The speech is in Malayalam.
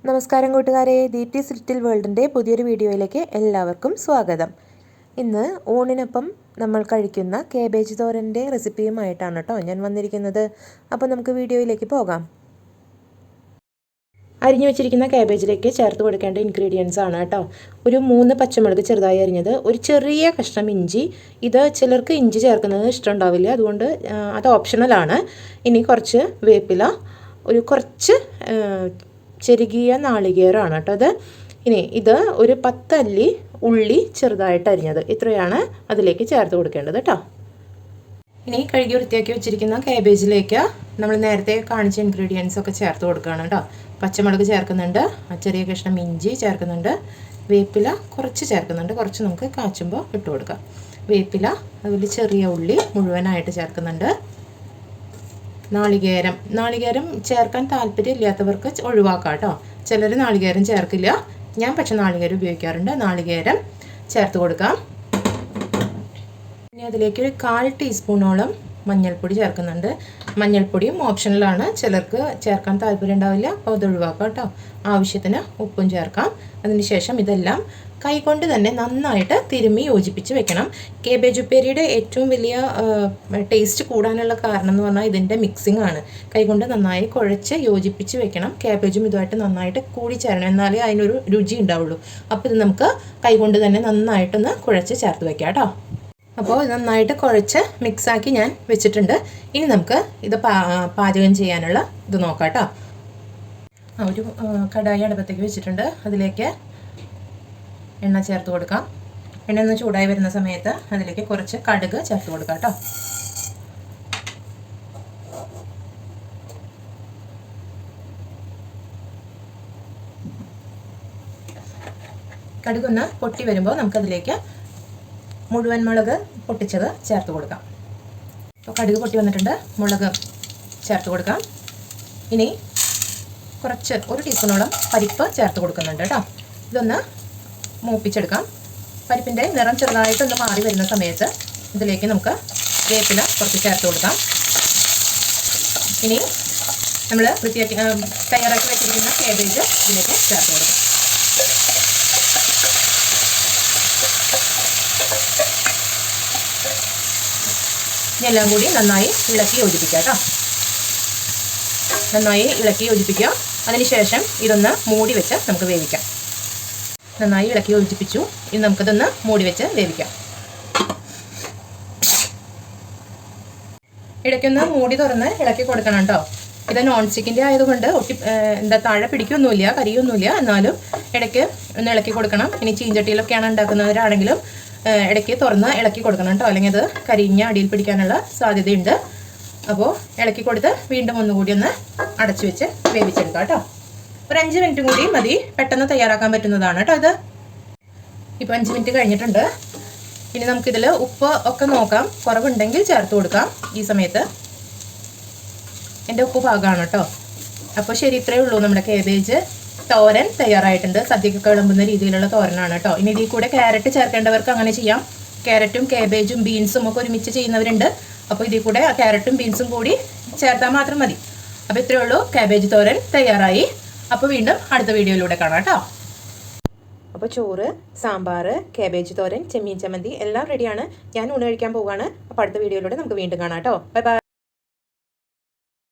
നമസ്കാരം കൂട്ടുകാരെ, ദീപ്തിസ് ലിറ്റിൽ വേൾഡിൻ്റെ പുതിയൊരു വീഡിയോയിലേക്ക് എല്ലാവർക്കും സ്വാഗതം. ഇന്ന് ഊണിനൊപ്പം നമ്മൾ കഴിക്കുന്ന കാബേജ് തോരൻ്റെ റെസിപ്പിയുമായിട്ടാണ് കേട്ടോ ഞാൻ വന്നിരിക്കുന്നത്. അപ്പോൾ നമുക്ക് വീഡിയോയിലേക്ക് പോകാം. അരിഞ്ഞു വെച്ചിരിക്കുന്ന കാബേജിലേക്ക് ചേർത്ത് കൊടുക്കേണ്ട ഇൻഗ്രീഡിയൻസ് ആണ് കേട്ടോ. ഒരു 3 പച്ചമുളക് ചെറുതായി അരിഞ്ഞത്, ഒരു ചെറിയ കഷ്ണം ഇഞ്ചി. ഇത് ചിലർക്ക് ഇഞ്ചി ചേർക്കുന്നത് ഇഷ്ടമുണ്ടാവില്ല, അതുകൊണ്ട് അത് ഓപ്ഷണലാണ്. ഇനി കുറച്ച് വേപ്പില, കുറച്ച് ചെറുകിയ നാളികേരമാണ് കേട്ടോ അത്. ഇനി ഇത് ഒരു 10 അല്ലി ഉള്ളി ചെറുതായിട്ട് അരിഞ്ഞത്, ഇത്രയാണ് അതിലേക്ക് ചേർത്ത് കൊടുക്കേണ്ടത് കേട്ടോ. ഇനി കഴുകി വൃത്തിയാക്കി വെച്ചിരിക്കുന്ന കാബേജിലേക്ക് നമ്മൾ നേരത്തെ കാണിച്ച ഇൻഗ്രീഡിയൻസ് ഒക്കെ ചേർത്ത് കൊടുക്കുകയാണ് കേട്ടോ. പച്ചമുളക് ചേർക്കുന്നുണ്ട്, ചെറിയ കഷ്ണം ഇഞ്ചി ചേർക്കുന്നുണ്ട്, വേപ്പില കുറച്ച് ചേർക്കുന്നുണ്ട്, കുറച്ച് നമുക്ക് കാച്ചുമ്പോൾ ഇട്ട് കൊടുക്കാം. വേപ്പില, അതുപോലെ ചെറിയ ഉള്ളി മുഴുവനായിട്ട് ചേർക്കുന്നുണ്ട്. നാളികേരം ചേർക്കാൻ താല്പര്യമില്ലാത്തവർക്ക് ഒഴിവാക്കാം കേട്ടോ. ചിലർ നാളികേരം ചേർക്കില്ല, ഞാൻ പക്ഷെ നാളികേരം ഉപയോഗിക്കാറുണ്ട്. നാളികേരം ചേർത്ത് കൊടുക്കാം. ഇനി അതിലേക്ക് ഒരു 1/4 ടീസ്പൂണോളം മഞ്ഞൾപ്പൊടി ചേർക്കുന്നുണ്ട്. മഞ്ഞൾപ്പൊടിയും ഓപ്ഷണലാണ്, ചിലർക്ക് ചേർക്കാൻ താല്പര്യം ഉണ്ടാവില്ല, അപ്പോൾ അത് ഒഴിവാക്കാം കേട്ടോ. ആവശ്യത്തിന് ഉപ്പും ചേർക്കാം. അതിനുശേഷം ഇതെല്ലാം കൈകൊണ്ട് തന്നെ നന്നായിട്ട് തിരുമ്മി യോജിപ്പിച്ച് വെക്കണം. കേബേജ് ഉപ്പേരിയുടെ ഏറ്റവും വലിയ ടേസ്റ്റ് കൂടാനുള്ള കാരണം എന്ന് പറഞ്ഞാൽ ഇതിൻ്റെ മിക്സിംഗ് ആണ്. കൈകൊണ്ട് നന്നായി കുഴച്ച് യോജിപ്പിച്ച് വെക്കണം. കാബേജും ഇതുമായിട്ട് നന്നായിട്ട് കൂടിച്ചേരണം, എന്നാലേ അതിനൊരു രുചി ഉണ്ടാവുള്ളൂ. അപ്പോൾ ഇത് നമുക്ക് കൈകൊണ്ട് തന്നെ നന്നായിട്ടൊന്ന് കുഴച്ച് ചേർത്ത് വെക്കാം കേട്ടോ. അപ്പോൾ നന്നായിട്ട് കുഴച്ച് മിക്സാക്കി ഞാൻ വെച്ചിട്ടുണ്ട്. ഇനി നമുക്ക് ഇത് പാചകം ചെയ്യാനുള്ള ഇത് നോക്കാം കേട്ടോ. ഒരു കടായി അടുപ്പത്തേക്ക് വെച്ചിട്ടുണ്ട്. അതിലേക്ക് എണ്ണ ചേർത്ത് കൊടുക്കാം. എണ്ണ ഒന്ന് ചൂടായി വരുന്ന സമയത്ത് അതിലേക്ക് കുറച്ച് കടുക് ചേർത്ത് കൊടുക്കാം കേട്ടോ. കടുകൊന്ന് പൊട്ടി വരുമ്പോൾ നമുക്കതിലേക്ക് മുഴുവൻ മുളക് പൊട്ടിച്ചത് ചേർത്ത് കൊടുക്കാം. അപ്പോൾ കടുക് പൊട്ടി വന്നിട്ടുണ്ട്, മുളക് ചേർത്ത് കൊടുക്കാം. ഇനി കുറച്ച് 1 ടീസ്പൂണോളം പരിപ്പ് ചേർത്ത് കൊടുക്കുന്നുണ്ട് കേട്ടോ. ഇതൊന്ന് മൂപ്പിച്ചെടുക്കാം. പരിപ്പിൻ്റെ നിറം ചെറുതായിട്ടൊന്ന് മാറി വരുന്ന സമയത്ത് ഇതിലേക്ക് നമുക്ക് വേപ്പില കുറച്ച് ചേർത്ത് കൊടുക്കാം. ഇനി നമ്മൾ തയ്യാറാക്കി വെച്ചിരിക്കുന്ന കാബേജ് ഇതിലേക്ക് ചേർത്ത് കൊടുക്കാം. ഇതെല്ലാം കൂടി നന്നായി ഇളക്കി യോജിപ്പിക്കുക കേട്ടോ. നന്നായി ഇളക്കി യോജിപ്പിക്കുക. അതിനുശേഷം ഇതൊന്ന് മൂടി വെച്ച് നമുക്ക് വേവിക്കാം. നന്നായി ഇളക്കി യോജിപ്പിച്ചു. ഇനി നമുക്കിതൊന്ന് മൂടി വെച്ച് വേവിക്കാം. ഇടയ്ക്കൊന്ന് മൂടി തുറന്ന് ഇളക്കി കൊടുക്കണം കേട്ടോ. ഇത് നോൺ സ്റ്റിക്കിൻ്റെ ആയതുകൊണ്ട് താഴെ പിടിക്കൊന്നുമില്ല, കരിയൊന്നുമില്ല, എന്നാലും ഇടയ്ക്ക് ഒന്ന് ഇളക്കി കൊടുക്കണം. ഇനി ചീഞ്ചട്ടിയിലൊക്കെയാണ് ഉണ്ടാക്കുന്നവരാണെങ്കിലും ഇടയ്ക്ക് തുറന്ന് ഇളക്കി കൊടുക്കണം കേട്ടോ, അല്ലെങ്കിൽ അത് കരിഞ്ഞ അടിയിൽ പിടിക്കാനുള്ള സാധ്യതയുണ്ട്. അപ്പോൾ ഇളക്കി കൊടുത്ത് വീണ്ടും ഒന്നുകൂടി ഒന്ന് അടച്ചു വെച്ച് വേവിച്ചെടുക്കാം കേട്ടോ. ഒരു 5 മിനിറ്റ് കൂടി മതി, പെട്ടെന്ന് തയ്യാറാക്കാൻ പറ്റുന്നതാണ് കേട്ടോ ഇത്. ഇപ്പോൾ 5 മിനിറ്റ് കഴിഞ്ഞിട്ടുണ്ട്. ഇനി നമുക്കിതിൽ ഉപ്പ് ഒക്കെ നോക്കാം, കുറവുണ്ടെങ്കിൽ ചേർത്ത് കൊടുക്കാം. ഈ സമയത്ത് എൻ്റെ ഉപ്പ് പാകമാണ് കേട്ടോ. അപ്പോൾ ശരി, ഇത്രയേ ഉള്ളൂ. നമ്മുടെ കാബേജ് തോരൻ തയ്യാറായിട്ടുണ്ട്. സദ്യക്കൊക്കെ വിളമ്പുന്ന രീതിയിലുള്ള തോരനാണ് കേട്ടോ. ഇനി ഇതിൽ കൂടെ ക്യാരറ്റ് ചേർക്കേണ്ടവർക്ക് അങ്ങനെ ചെയ്യാം. ക്യാരറ്റും കാബേജും ബീൻസും ഒക്കെ ഒരുമിച്ച് ചെയ്യുന്നവരുണ്ട്. അപ്പോൾ ഇതിൽ കൂടെ ക്യാരറ്റും ബീൻസും കൂടി ചേർത്താൽ മാത്രം മതി. അപ്പോൾ ഇത്രയേ ഉള്ളൂ, കാബേജ് തോരൻ തയ്യാറായി. അപ്പോൾ വീണ്ടും അടുത്ത വീഡിയോയിലൂടെ കാണാം കേട്ടോ. അപ്പോൾ ചോറ്, സാമ്പാർ, കാബേജ് തോരൻ, ചെമ്മീൻ ചമ്മന്തി എല്ലാം റെഡിയാണ്. ഞാൻ ഊണ് കഴിക്കാൻ പോവുകയാണ്. അപ്പോൾ അടുത്ത വീഡിയോയിലൂടെ നമുക്ക് വീണ്ടും കാണാം കേട്ടോ. Bye bye.